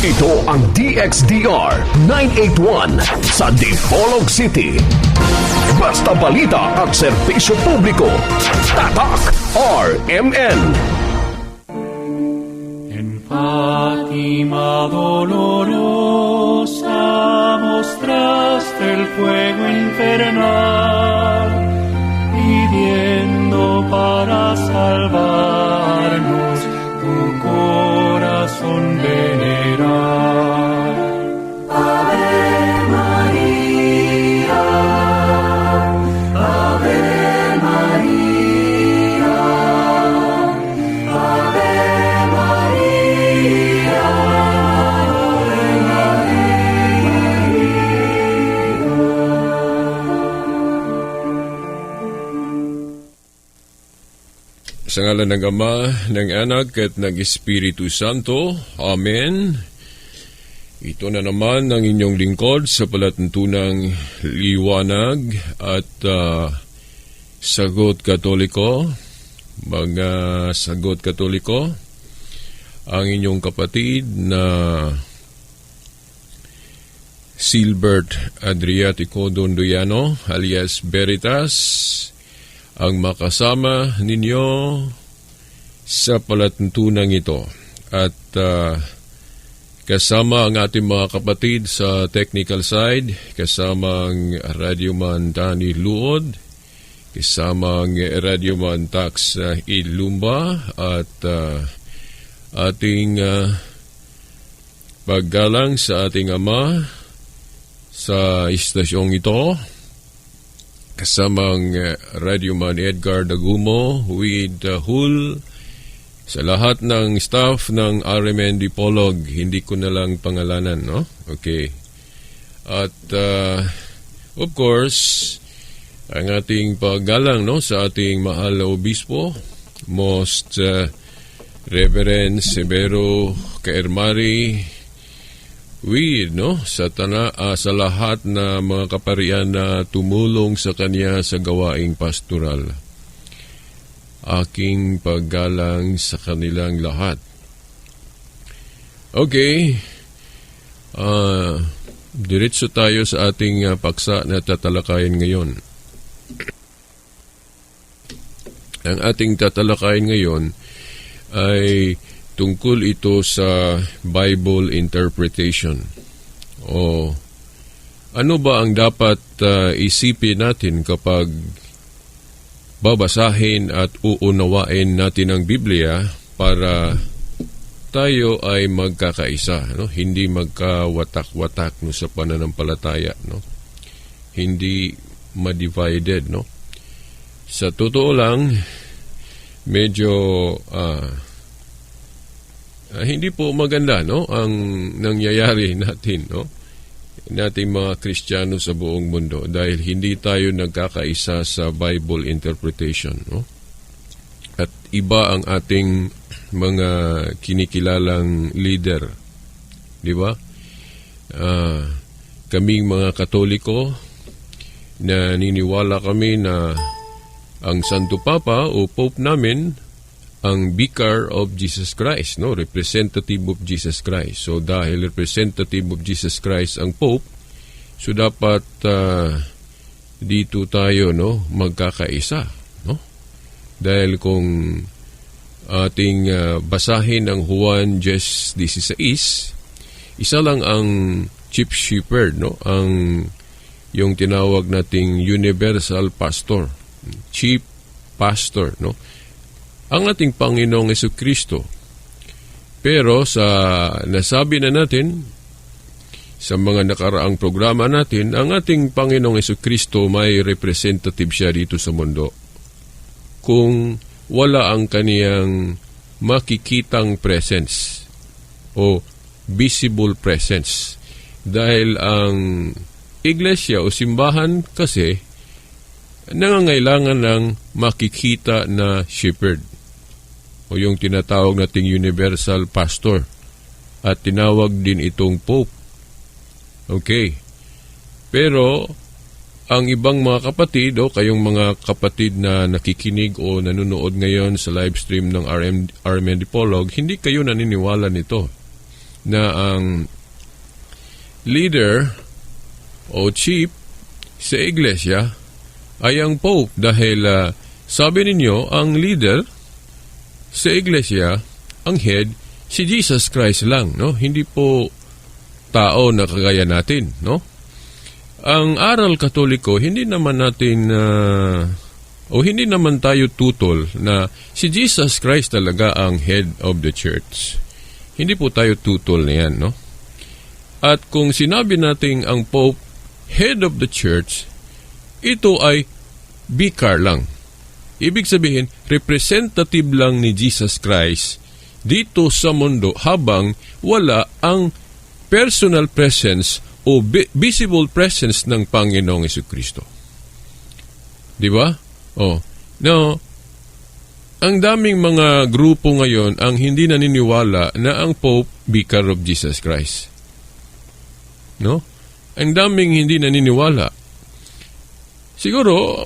Ito ang DXDR 981 sa Dipolog City. Basta balita at serbisyo publiko. Tatak RMN. En Fátima dolorosa mostraste el fuego infernal, pidiendo para salvarnos tu corazón venerar. Ave María, Ave María, Ave María, Ave María. Sa ngalan ng Ama, ng Anak, at ng Espiritu Santo. Amen. Ito na naman ang inyong lingkod sa palatuntunang liwanag at sagot katoliko. Mga sagot katoliko, ang inyong kapatid na Silbert Adriatico Dondoyano alias Veritas, ang makasama ninyo sa palatuntunang ito. At kasama ang ating mga kapatid sa technical side, kasama ang Radyoman Dani Luod, kasama ang Radyoman Tax Ilumba, at ating paggalang sa ating Ama sa istasyong ito, kasama ang Radyoman Edgar Dagumo with Hul, sa lahat ng staff ng RMN Dipolog. Hindi ko na lang pangalanan, no? Okay. At of course, ang ating paggalang, no, sa ating mahal na obispo, Most Reverend Severo Caermari Weed, no, sa lahat na mga kaparian na tumulong sa kanya sa gawaing pastoral. Aking paggalang sa kanilang lahat. Okay. Diretso tayo sa ating paksa na tatalakayin ngayon. Ang ating tatalakayin ngayon ay tungkol ito sa Bible interpretation. O ano ba ang dapat isipin natin kapag babasahin at uunawain natin ang Biblia para tayo ay magkakaisa, no? Hindi magkawatak-watak, no, sa pananampalataya, no? Hindi ma-divided, no? Sa totoo lang, medyo hindi po maganda, no, ang nangyayari natin, no, nating mga Kristiyano sa buong mundo dahil hindi tayo nagkakaisa sa Bible interpretation, no? At iba ang ating mga kinikilalang leader, di ba? Kaming mga Katoliko, na niniwala kami na ang Santo Papa o Pope namin ang Vicar of Jesus Christ, no? Representative of Jesus Christ. So dahil representative of Jesus Christ ang Pope, so dapat dito tayo, no, magkakaisa, no? Dahil kung ating basahin ang Juan 10:16, isa lang ang chief shepherd, no? Ang yung tinawag nating universal pastor, chief pastor, no? Ang ating Panginoong Jesucristo. Pero sa nasabi na natin sa mga nakaraang programa natin, ang ating Panginoong Jesucristo may representative siya dito sa mundo. Kung wala ang kaniyang makikitang presence o visible presence. Dahil ang iglesia o simbahan kasi nangangailangan ng makikita na shepherd o yung tinatawag nating universal pastor at tinawag din itong Pope. Okay. Pero ang ibang mga kapatid o kayong mga kapatid na nakikinig o nanonood ngayon sa live stream ng RMN Dipolog, hindi kayo naniniwala nito. na ang leader o chief sa iglesia ay ang Pope dahil sabi ninyo, ang leader sa iglesia, ang head, si Jesus Christ lang, no? Hindi po tao na kagaya natin, no? Ang aral Katoliko, hindi naman natin hindi naman tayo tutol na si Jesus Christ talaga ang head of the church. Hindi po tayo tutol na yan, no? At kung sinabi nating ang Pope, head of the church, ito ay vicar lang. Ibig sabihin, representative lang ni Jesus Christ dito sa mundo habang wala ang personal presence o visible presence ng Panginoong Jesucristo. Di ba? Now, ang daming mga grupo ngayon ang hindi naniniwala na ang Pope vicar of Jesus Christ. No? Ang daming hindi naniniwala. Siguro,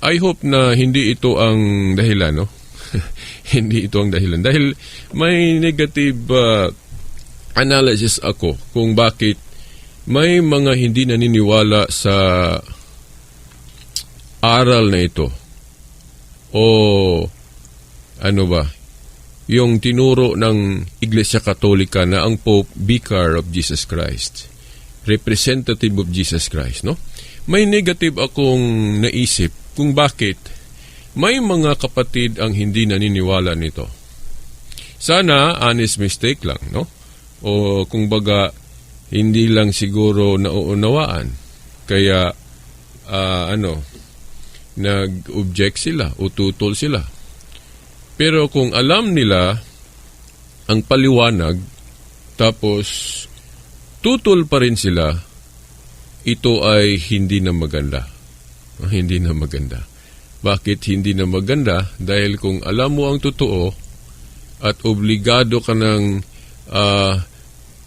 I hope na hindi ito ang dahilan, no? Hindi ito ang dahilan. Dahil may negative analysis ako kung bakit may mga hindi naniniwala sa aral na ito. O ano ba? Yung tinuro ng Iglesia Katolika na ang Pope Vicar of Jesus Christ. Representative of Jesus Christ, no? May negative akong naisip kung bakit may mga kapatid ang hindi naniniwala nito. Sana honest mistake lang, no? O kung baga hindi lang siguro nauunawaan. Kaya nag-object sila o tutol sila. Pero kung alam nila ang paliwanag tapos tutol pa rin sila, ito ay hindi na maganda. Hindi na maganda. Bakit hindi na maganda? Dahil kung alam mo ang totoo at obligado ka ng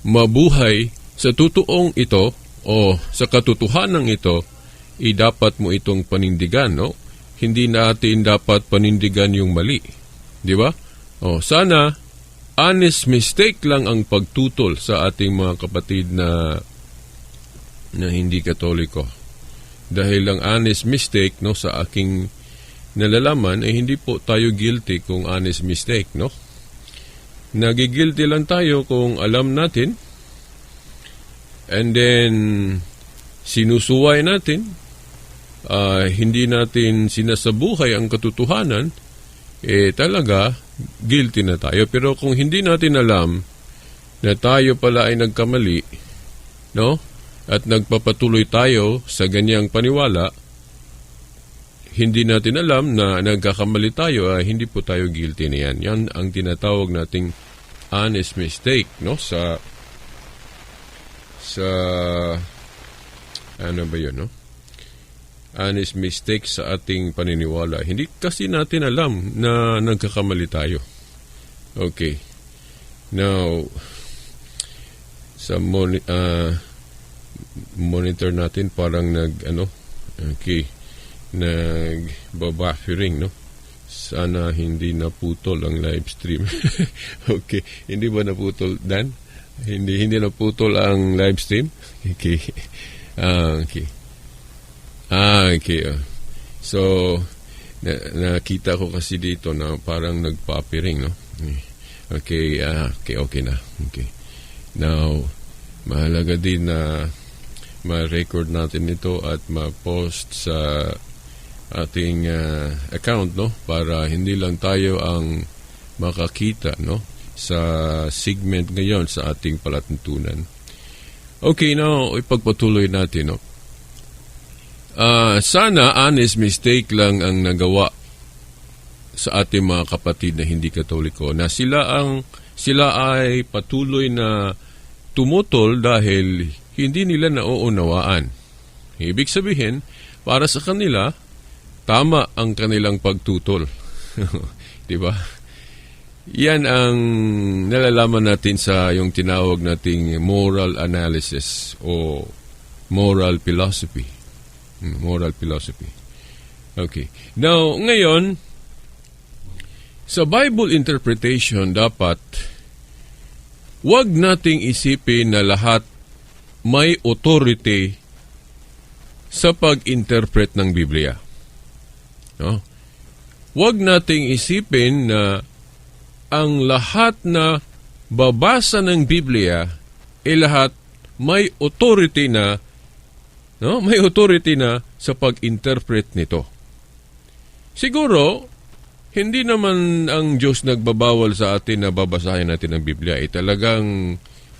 mabuhay sa totoong ito o sa katotohanan ito, dapat mo itong panindigan, no? Hindi natin dapat panindigan yung mali. Di ba? Sana honest mistake lang ang pagtutol sa ating mga kapatid na hindi Katoliko. Dahil ang honest mistake, no, sa aking nalalaman ay hindi po tayo guilty kung honest mistake, no? Nagigilty lang tayo kung alam natin and then sinusuway natin, hindi natin sinasabuhay ang katotohanan, talaga guilty na tayo. Pero kung hindi natin alam na tayo pala ay nagkamali, no? At nagpapatuloy tayo sa ganyang paniwala, hindi natin alam na nagkakamali tayo, hindi po tayo guilty na yan. Yan ang tinatawag nating honest mistake, no? Sa ano ba yun, no? Honest mistake sa ating paniniwala. Hindi kasi natin alam na nagkakamali tayo. Okay. Now, sa monitor natin parang nagbabuffering, no? Sana hindi naputol ang live stream. Okay, hindi ba naputol, Dan? Hindi naputol ang live stream? Okay. Okay. Okay. So nakita ko kasi dito na parang nagpa-appearing, no? Okay, okay na. Okay. Now, mahalaga din na ma-record natin ito at ma-post sa ating account, no? Para hindi lang tayo ang makakita, no? Sa segment ngayon sa ating palatuntunan. Okay, now ipagpatuloy natin, no? Sana honest mistake lang ang nagawa sa ating mga kapatid na hindi Katoliko, na sila ay patuloy na tumutol dahil hindi nila nauunawaan. Ibig sabihin, para sa kanila, tama ang kanilang pagtutol. Diba? Yan ang nalalaman natin sa yung tinawag nating moral analysis o moral philosophy. Moral philosophy. Okay. Now, ngayon, sa Bible interpretation, dapat huwag nating isipin na lahat may authority sa pag-interpret ng Biblia. No? Huwag nating isipin na ang lahat na babasa ng Biblia lahat may authority na sa pag-interpret nito. Siguro, hindi naman ang Diyos nagbabawal sa atin na babasahin natin ang Biblia. Talagang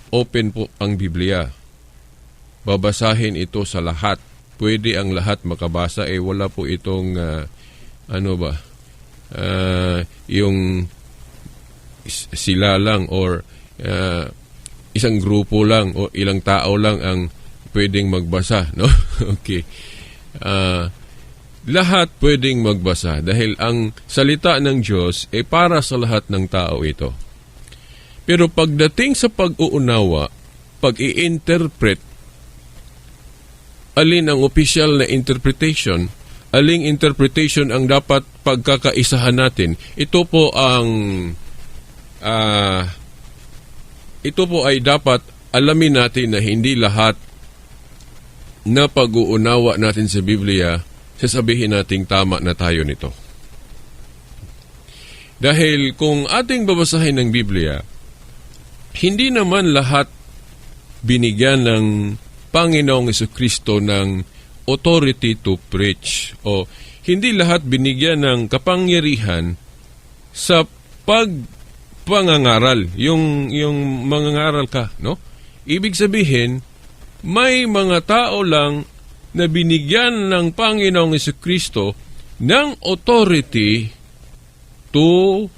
open po ang Biblia. Babasahin ito sa lahat. Pwede ang lahat makabasa. Wala po itong, yung sila lang or isang grupo lang o ilang tao lang ang pwedeng magbasa, no? Okay. Lahat pwedeng magbasa dahil ang salita ng Diyos para sa lahat ng tao ito. Pero pagdating sa pag-uunawa, pag-i-interpret, alin ang official na interpretation, aling interpretation ang dapat pagkakaisahan natin, ito po ay dapat alamin natin na hindi lahat na pag-uunawa natin sa Biblia, sasabihin nating tama na tayo nito. Dahil kung ating babasahin ng Biblia, hindi naman lahat binigyan ng Panginoong Jesucristo ng authority to preach o hindi lahat binigyan ng kapangyarihan sa pangangaral, yung mangangaral ka, no? Ibig sabihin, may mga tao lang na binigyan ng Panginoong Jesucristo ng authority to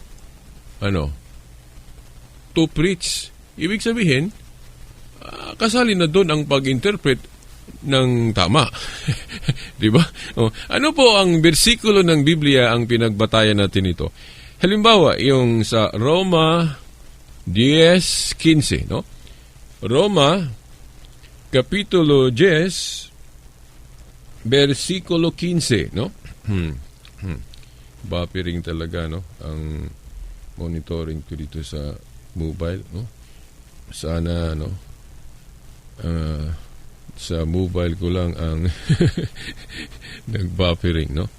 preach. Ibig sabihin, kasali na doon ang pag-interpret ng tama. Di ba? Ano po ang bersikulo ng Biblia ang pinagbatayan natin ito? Halimbawa, yung sa Roma 10:15, no? Roma, Kapitulo 10, versikulo 15, no? Buffering talaga, no? Ang monitoring ko dito sa mobile, no? Sana, no? Sa mobile ko lang ang nag-buffering, no?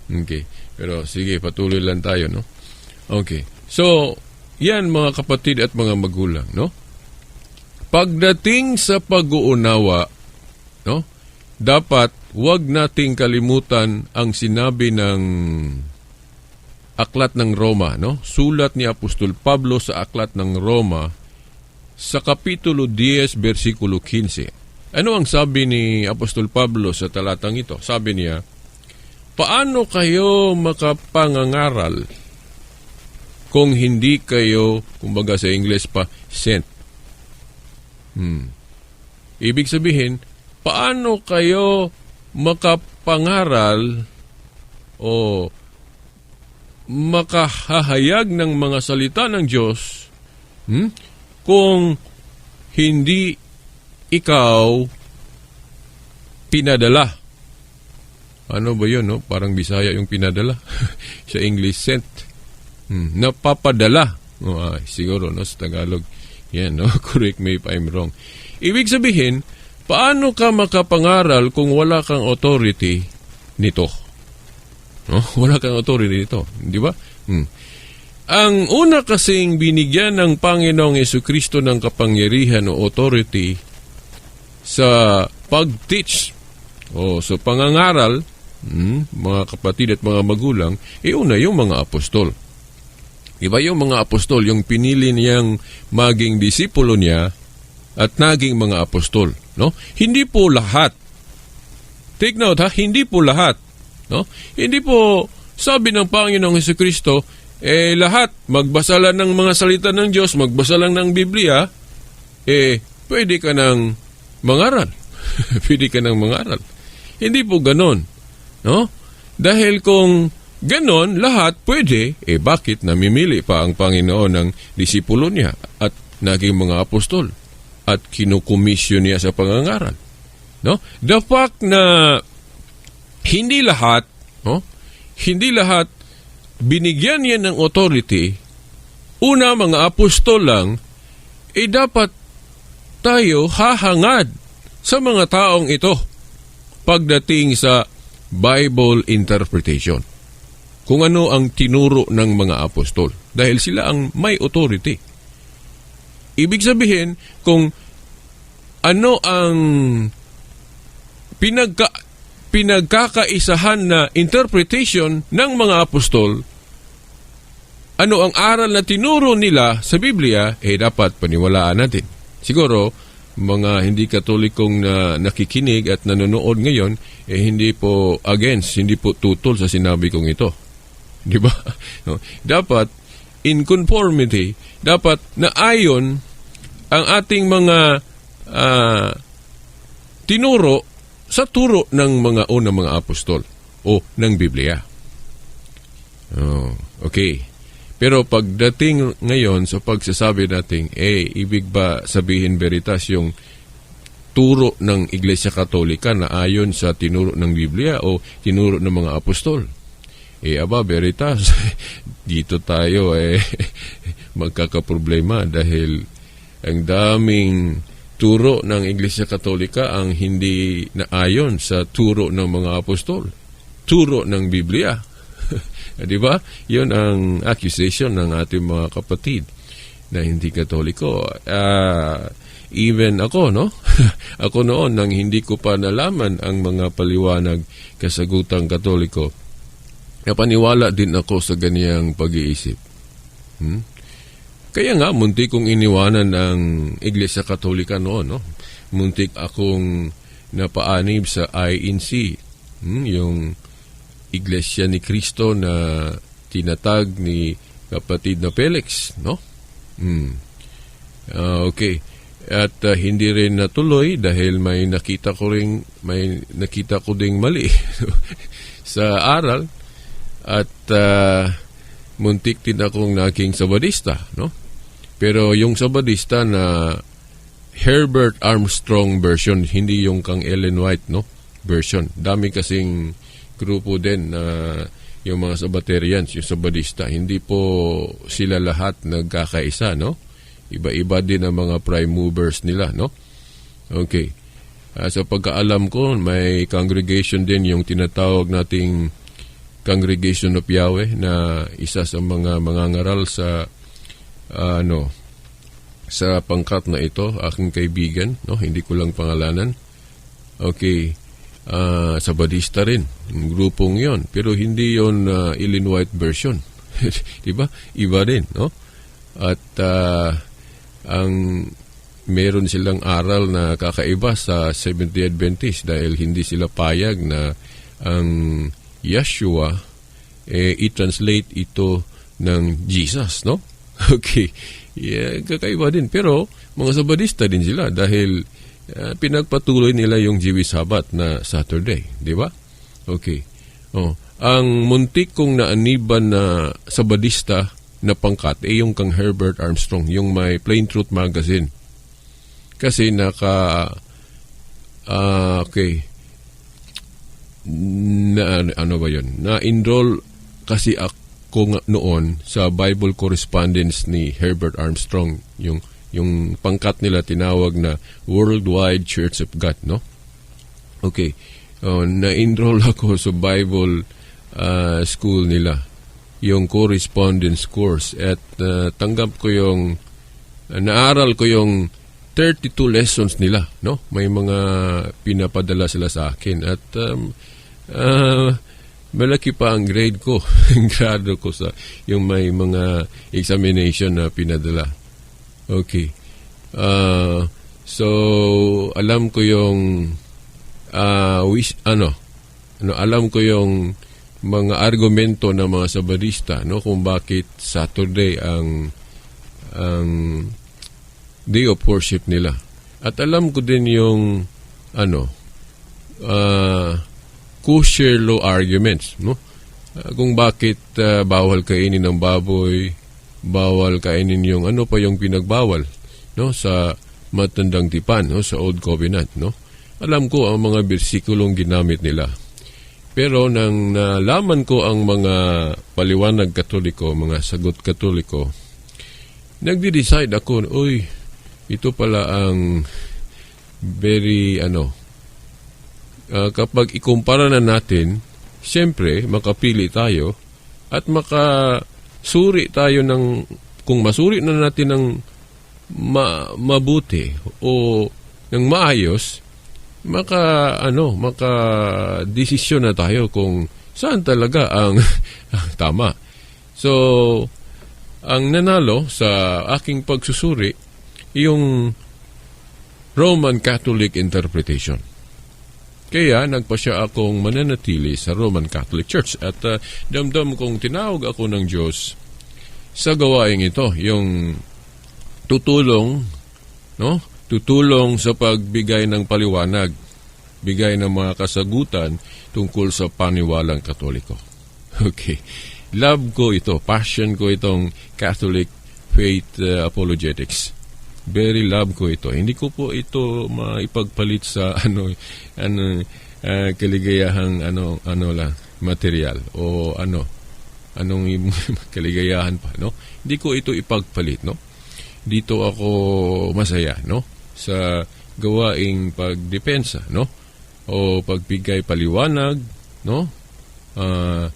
Okay. Pero sige, patuloy lang tayo, no? Okay. So, yan mga kapatid at mga magulang, no? Pagdating sa pag-uunawa, no? Dapat wag nating kalimutan ang sinabi ng Aklat ng Roma, no? Sulat ni Apostol Pablo sa Aklat ng Roma sa Kapitulo 10, versikulo 15. Ano ang sabi ni Apostol Pablo sa talatang ito? Sabi niya, paano kayo makapangangaral kung hindi kayo, kumbaga sa English pa, sent? Ibig sabihin, paano kayo makapangaral o makahahayag ng mga salita ng Diyos kung hindi ikaw pinadala? Ano ba yun, no? Parang Bisaya yung pinadala. Sa English, sent. Napapadala. Siguro, no? Sa Tagalog. Yan, no? Correct me if I'm wrong. Ibig sabihin, paano ka makapangaral kung wala kang authority nito? No? Wala kang authority nito. Di ba? Ang una kasing binigyan ng Panginoong Jesucristo ng kapangyarihan o authority sa pag-teach o sa pangangaral, mga kapatid at mga magulang, una yung mga apostol. Iba yung mga apostol, yung pinili niyang maging disipulo niya at naging mga apostol. No? Hindi po lahat. Take note, ha? Hindi po lahat. No? Hindi po sabi ng Panginoong Jesucristo, lahat, magbasa lang ng mga salita ng Diyos, magbasa lang ng Biblia, pwede ka nang mangaral. Pwede ka nang mangaral. Hindi po ganon. No? Dahil kung ganon, lahat pwede, bakit namimili pa ang Panginoon ng disipulo niya at naging mga apostol at kinukomisyon niya sa pangangaral? No? The fact na hindi lahat binigyan niya ng authority, una mga apostol lang, dapat tayo hahangad sa mga taong ito pagdating sa Bible interpretation. Kung ano ang tinuro ng mga apostol. Dahil sila ang may authority. Ibig sabihin, kung ano ang pinagkakaisahan na interpretation ng mga apostol, ano ang aral na tinuro nila sa Biblia, dapat paniwalaan natin. Siguro, mga hindi katolikong na nakikinig at nanonood ngayon, hindi po against, hindi po tutol sa sinabi kong ito. Di ba? No? Dapat, in conformity, dapat na ayon ang ating mga tinuro sa turo ng mga unang mga apostol o ng Biblia. Okay. Pero pagdating ngayon sa pagsasabi natin, ibig ba sabihin veritas yung turo ng Iglesia Katolika na ayon sa tinuro ng Biblia o tinuro ng mga apostol? Veritas. Dito tayo magkakaproblema dahil ang daming turo ng Iglesia Katolika ang hindi naayon sa turo ng mga apostol, turo ng Biblia. Di ba? Yun ang accusation ng ating mga kapatid na hindi Katoliko. Even ako, no? Ako noon, nang hindi ko pa nalaman ang mga paliwanag kasagutang Katoliko, napaniwala din ako sa ganiyang pag-iisip. Kaya nga, muntik kong iniwanan ang Iglesia Katolika noon, no? Muntik akong napaanib sa INC, yung Iglesia ni Cristo na tinatag ni kapatid na Felix, no? Okay. At hindi rin natuloy dahil may nakita ko ding mali sa aral at muntik din akong naging Sabadista, no? Pero yung Sabadista na Herbert Armstrong version, hindi yung kang Ellen White, no? Version. Dami kasing grupo din na yung mga Sabbatarians, yung Sabadista, hindi po sila lahat nagkakaisa, no? Iba-iba din ang mga prime movers nila, no? Okay. Sa pagkaalam ko, may congregation din yung tinatawag nating Congregation of Yahweh na isa sa mga mangangaral sa sa pangkat na ito, aking kaibigan, no? Hindi ko lang pangalanan. Okay. Sabadista rin, grupong yon, pero hindi yon Ellen White version. Diba? Iba din, no? At ang meron silang aral na kakaiba sa Seventh-day Adventist dahil hindi sila payag na ang Yeshua i-translate ito ng Jesus, no? Okay. Kakaiba din, pero mga Sabadista din sila dahil pinagpatuloy nila yung Jewish Sabbath na Saturday, di ba? Okay. Ang muntik kong naaniban na Sabadista na pangkat yung kang Herbert Armstrong, yung may Plain Truth Magazine. Kasi ano ba yun? Na-enroll kasi ako noon sa Bible correspondence ni Herbert Armstrong, yung pangkat nila tinawag na Worldwide Church of God, no? Okay. Na-enroll ako sa Bible school nila, yung correspondence course, at tanggap ko naaral ko yung 32 lessons nila, no? May mga pinapadala sila sa akin at malaki pa ang grade ko, ang grado ko sa yung may mga examination na pinadala. Okay. So alam ko yung alam ko yung mga argumento ng mga Sabadista, no, kung bakit Saturday ang day of worship nila. At alam ko din yung kosher law arguments, no? Kung bakit bawal kainin ng baboy, bawal kainin yung yung pinagbawal, no, sa matandang tipan, no, sa Old Covenant, no? Alam ko ang mga bersikulong ginamit nila. Pero nang nalaman ko ang mga paliwanag Katoliko, mga sagot Katoliko, nagde-decide ako, ito pala ang very kapag ikumpara na natin, siyempre makapili tayo at makasuri tayo ng, kung masuri na natin ng mabuti o ng maayos, desisyon na tayo kung saan talaga ang tama. So, ang nanalo sa aking pagsusuri, yung Roman Catholic interpretation. Kaya nagpasya akong mananatili sa Roman Catholic Church at damdam kong tinawag ako ng Diyos sa gawaing ito, yung tutulong sa pagbigay ng paliwanag, bigay ng mga kasagutan tungkol sa paniwalang Katoliko. Okay. Love ko ito, passion ko itong Catholic faith apologetics. Very love ko ito. Hindi ko po ito maipagpalit sa kaligayahang material o anong kaligayahan pa, no? Hindi ko ito ipagpalit, no? Dito ako masaya, no? Sa gawaing pagdepensa, no? O pagbigay paliwanag, no?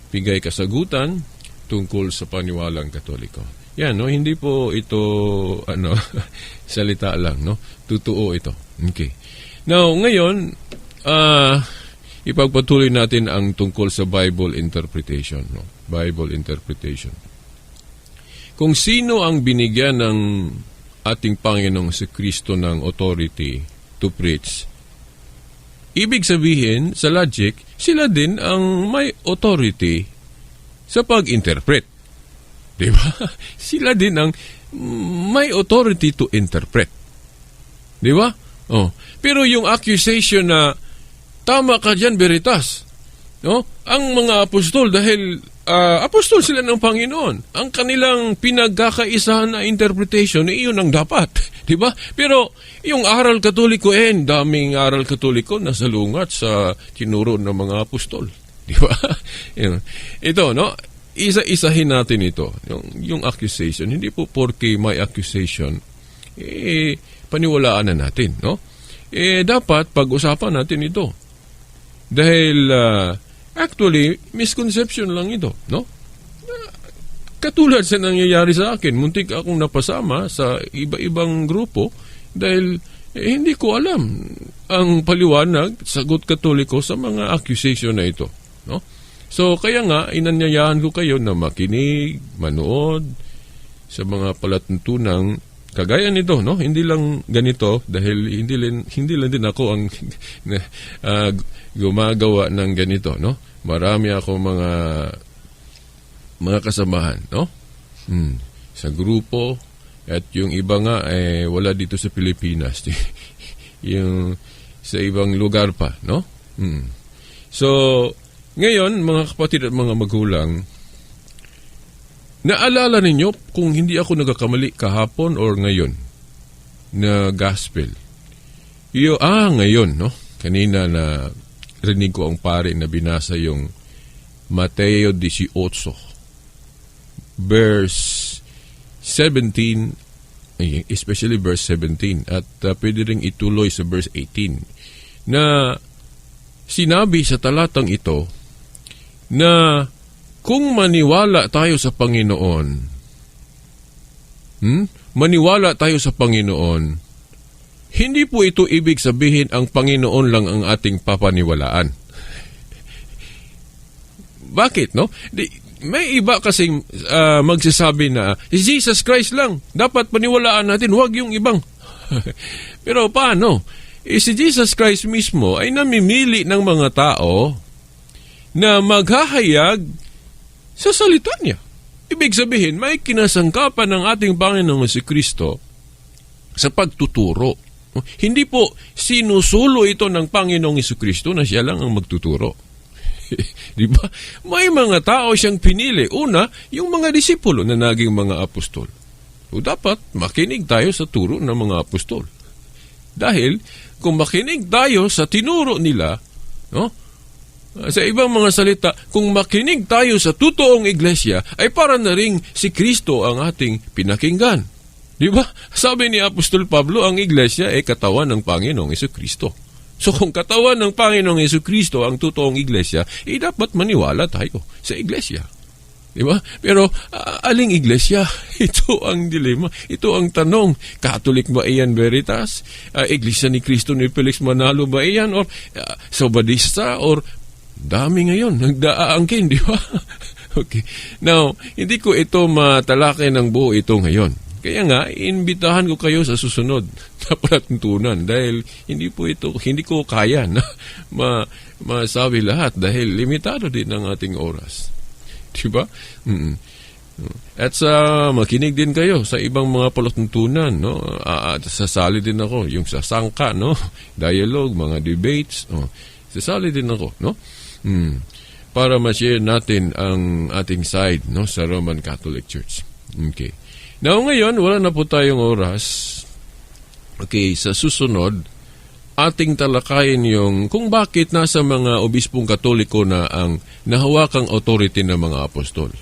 Bigay kasagutan tungkol sa paniwalang Katoliko. Yan, no? Hindi po ito salita lang, no? Totoo ito. Okay. Now, ngayon, ipagpatuloy natin ang tungkol sa Bible interpretation, no? Bible interpretation. Kung sino ang binigyan ng ating Panginoong si Kristo ng authority to preach, ibig sabihin, sa logic, sila din ang may authority sa pag-interpret. Diba? Sila din ang may authority to interpret. Diba? Oh. Pero yung accusation na tama ka dyan, Veritas, no? Ang mga apostol, dahil apostol sila ng Panginoon, ang kanilang pinagkakaisahan na interpretation, iyon ang dapat. Diba? Pero yung aral Katoliko, daming aral Katoliko na salungat sa tinuro ng mga apostol. Diba? Ito, no? Isa-isahin natin ito. Yung accusation. Hindi po porke may accusation, paniwalaan na natin, no? Dapat pag-usapan natin ito. Dahil, actually, misconception lang ito, no? Katulad sa nangyayari sa akin, muntik akong napasama sa iba-ibang grupo dahil hindi ko alam ang paliwanag, sagot Katoliko sa mga accusation na ito, no? So, kaya nga, inanyayahan ko kayo na makinig, manood sa mga palatuntunang kagaya nito, no? Hindi lang ganito dahil hindi lang din ako ang gumagawa ng ganito, no? Marami ako mga kasamahan, no? Sa grupo at yung iba nga wala dito sa Pilipinas. Yung sa ibang lugar pa, no? So, ngayon, mga kapatid at mga magulang, naalala ninyo kung hindi ako nagkakamali kahapon or ngayon na gospel. Ngayon, no? Kanina na rinig ko ang pare na binasa yung Mateo 18, verse 17, especially verse 17, at pwede rin ituloy sa verse 18, na sinabi sa talatang ito na kung maniwala tayo sa Panginoon, maniwala tayo sa Panginoon, hindi po ito ibig sabihin ang Panginoon lang ang ating papaniwalaan. Bakit, no? May iba kasing magsasabi na Jesus Christ lang, dapat paniwalaan natin, huwag yung ibang. Pero paano? Si Jesus Christ mismo ay namimili ng mga tao na maghahayag sa salita niya. Ibig sabihin, may kinasangkapan ng ating Panginoong si Kristo sa pagtuturo. Hindi po sinusulo ito ng Panginoong si Kristo na siya lang ang magtuturo. Di ba? May mga tao siyang pinili. Una, yung mga disipulo na naging mga apostol. O dapat makinig tayo sa turo ng mga apostol. Dahil kung makinig tayo sa tinuro nila, no? Sa ibang mga salita, kung makinig tayo sa totoong iglesia, ay para na ring si Kristo ang ating pinakinggan. Di ba? Sabi ni Apostol Pablo, ang iglesia ay katawan ng Panginoong Jesucristo. So kung katawan ng Panginoong Jesucristo ang totoong iglesia, dapat maniwala tayo sa iglesia. Di ba? Pero aling iglesia? Ito ang dilema. Ito ang tanong. Catholic ba iyan veritas? Iglesia ni Cristo ni Felix Manalo ba iyan? Or Sabadista? Or dami ngayon. Nagdaangkin, di ba? Okay. Now, hindi ko ito matalakay ng buo ito ngayon. Kaya nga, iimbitahan ko kayo sa susunod na palatuntunan dahil hindi ko kaya na masabi lahat dahil limitado din ang ating oras. Diba? At makinig din kayo sa ibang mga palatuntunan, no? Sasali din ako, yung sa sangka, no? Dialogue, mga debates, sasali din ako, no? Para ma-share natin ang ating side, no, sa Roman Catholic Church. Okay. Now, ngayon, wala na po tayong oras. Okay, sa susunod, ating talakayin yung kung bakit nasa mga obispong Katoliko na ang nahawakang authority ng mga apostol.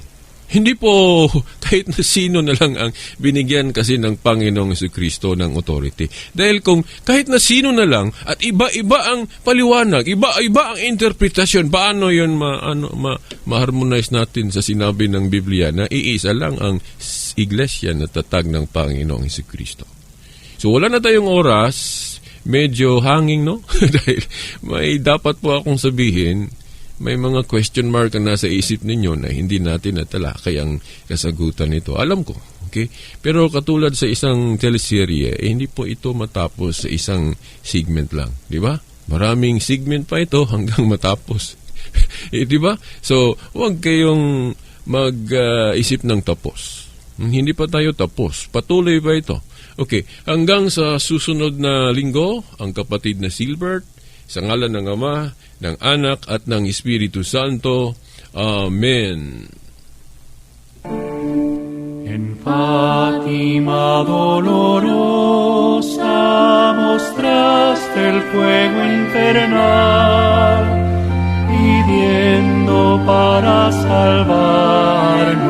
Hindi po kahit na sino na lang ang binigyan kasi ng Panginoong Jesucristo ng authority. Dahil kung kahit na sino na lang at iba-iba ang paliwanag, iba-iba ang interpretasyon, paano yun ma-harmonize natin sa sinabi ng Biblia na iisa lang ang iglesia na tatag ng Panginoong Jesucristo. So wala na tayong oras, medyo hanging, no? Dahil may dapat po akong sabihin, may mga question mark na nasa isip ninyo na hindi natin natalakay ang kasagutan nito. Alam ko, okay? Pero katulad sa isang teleserye, hindi po ito matapos sa isang segment lang. Di ba? Maraming segment pa ito hanggang matapos. Di ba? So, huwag kayong mag-isip ng tapos. Hindi pa tayo tapos. Patuloy pa ito. Okay, hanggang sa susunod na linggo, ang kapatid na Silbert, sa ngalan ng Ama, ng Anak, at ng Espiritu Santo. Amen. En Fátima dolorosa mostraste el fuego infernal, pidiendo para salvarnos